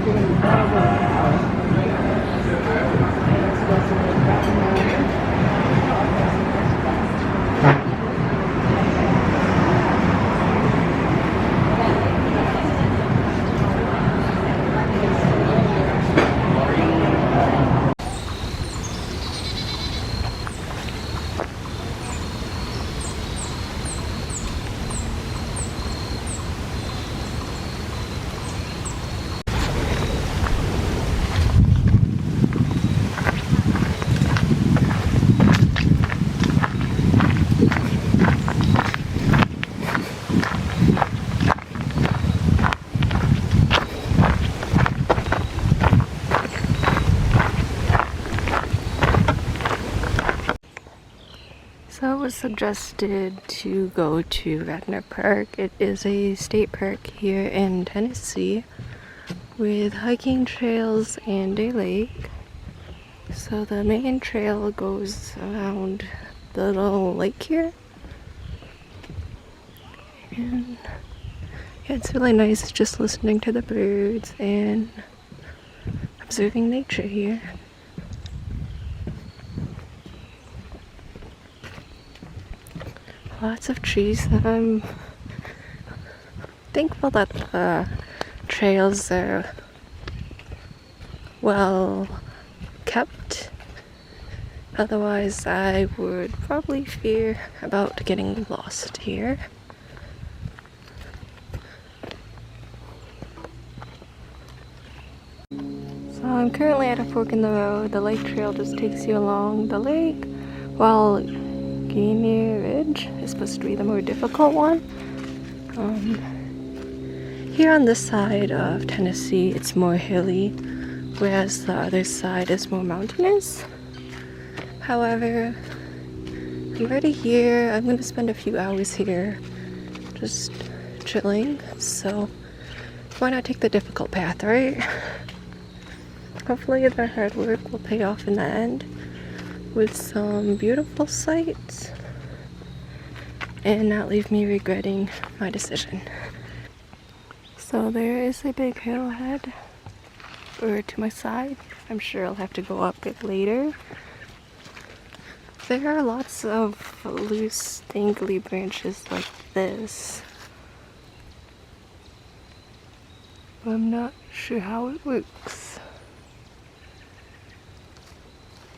So it was suggested to go to Radnor Park. It is a state park here in Tennessee with hiking trails and a lake. So the main trail goes around the little lake here. And yeah, it's really nice just listening to the birds and observing nature here. Lots of trees. I'm thankful that the trails are well kept. Otherwise, I would probably fear about getting lost here. So I'm currently at a fork in the road. The lake trail just takes you along the lake, while Rainier Ridge is supposed to be the more difficult one. Here on this side of Tennessee, it's more hilly, whereas the other side is more mountainous. However, I'm already here. I'm going to spend a few hours here just chilling, so why not take the difficult path, right? Hopefully the hard work will pay off in the end with some beautiful sights and not leave me regretting my decision. So there is a big hill ahead, or to my side. I'm sure I'll have to go up it later. There are lots of loose, dangly branches like this, but I'm not sure how it works.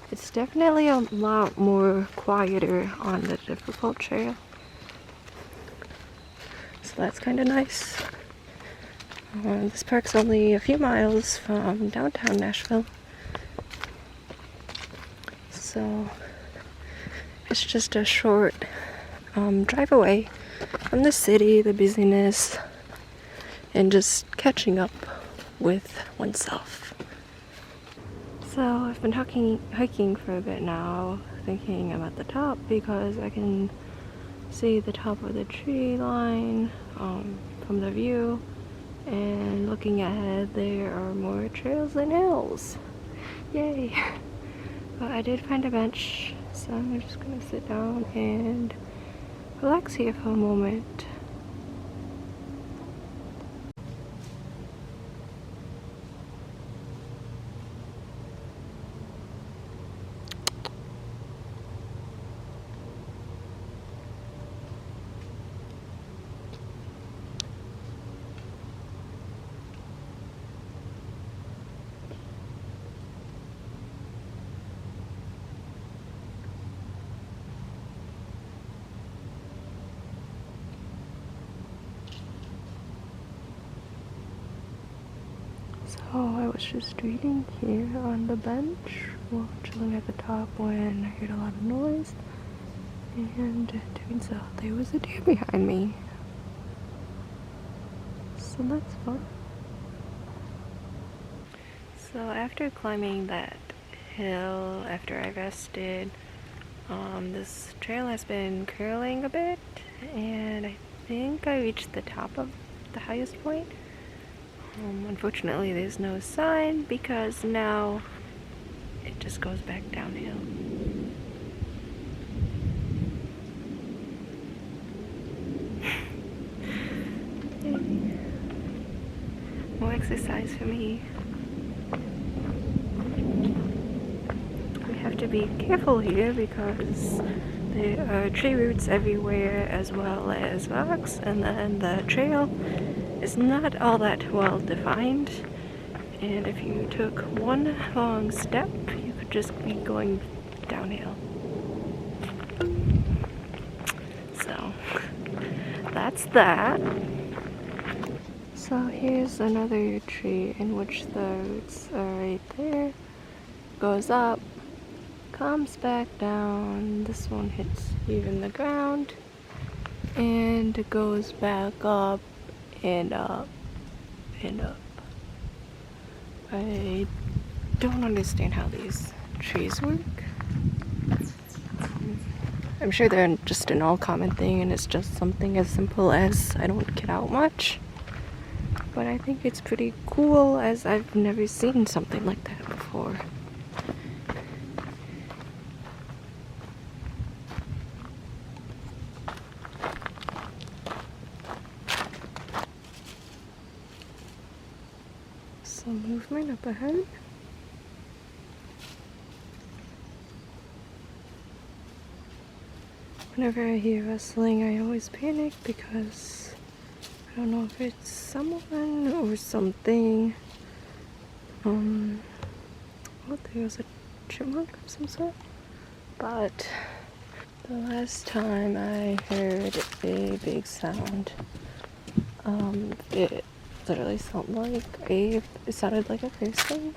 It's definitely a lot more quieter on the difficult trail, so that's kind of nice. This park's only a few miles from downtown Nashville, so it's just a short drive away from the city, the busyness, and just catching up with oneself. So I've been hiking for a bit now, thinking I'm at the top because I can see the top of the tree line from the view, and looking ahead there are more trails and hills. Yay! But I did find a bench, so I'm just gonna sit down and relax here for a moment. So I was just reading here on the bench while chilling at the top when I heard a lot of noise, and it turns out there was a deer behind me. So that's fun. So after climbing that hill, after I rested, this trail has been curling a bit, and I think I reached the top of the highest point. Unfortunately, there's no sign because now it just goes back downhill. More exercise for me. We have to be careful here because there are tree roots everywhere as well as rocks, and then the trail is not all that well defined, and if you took one wrong step you could just be going downhill. So that's that. So here's another tree in which the roots are right there, goes up, comes back down, this one hits even the ground, and it goes back up and up and up. I don't understand how these trees work. I'm sure they're just an all common thing and it's just something as simple as I don't get out much. But I think it's pretty cool as I've never seen something like that before. Some movement up ahead. Whenever I hear rustling, I always panic because I don't know if it's someone or something. Oh, there's a chipmunk of some sort. But the last time I heard a big sound, it literally sounded like a person.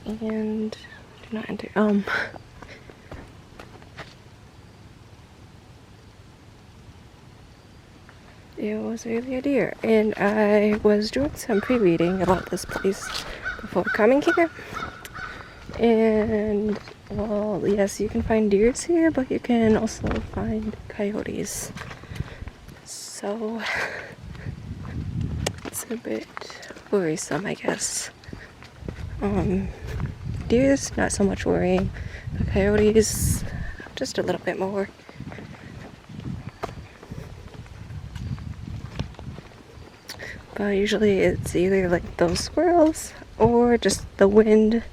And do not enter. It was really a deer, and I was doing some pre-reading about this place before coming here. And well, yes, you can find deers here, but you can also find coyotes. So it's a bit worrisome, I guess. Deers, not so much worrying. The coyotes, just a little bit more. But usually it's either like those squirrels or just the wind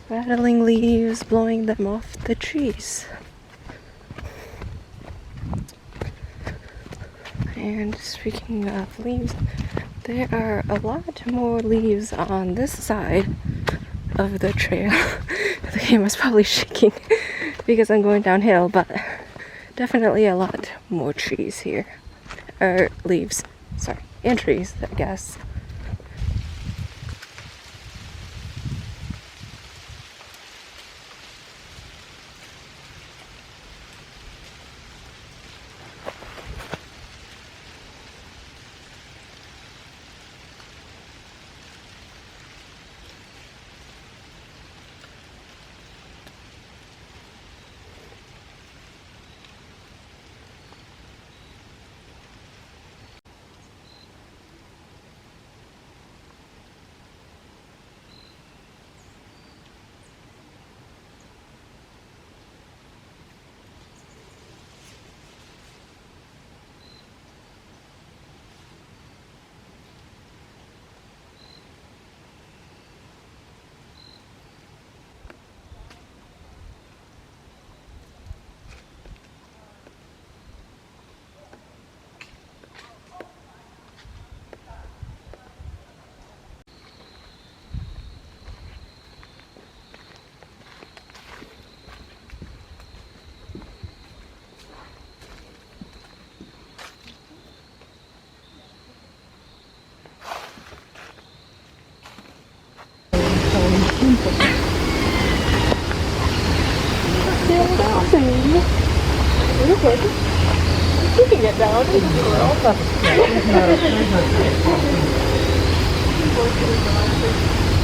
rattling leaves, blowing them off the trees. And speaking of leaves, there are a lot more leaves on this side of the trail. The camera's probably shaking because I'm going downhill, but definitely a lot more trees here. Or leaves, sorry. And trees, I guess. You can get down. It's a squirrel.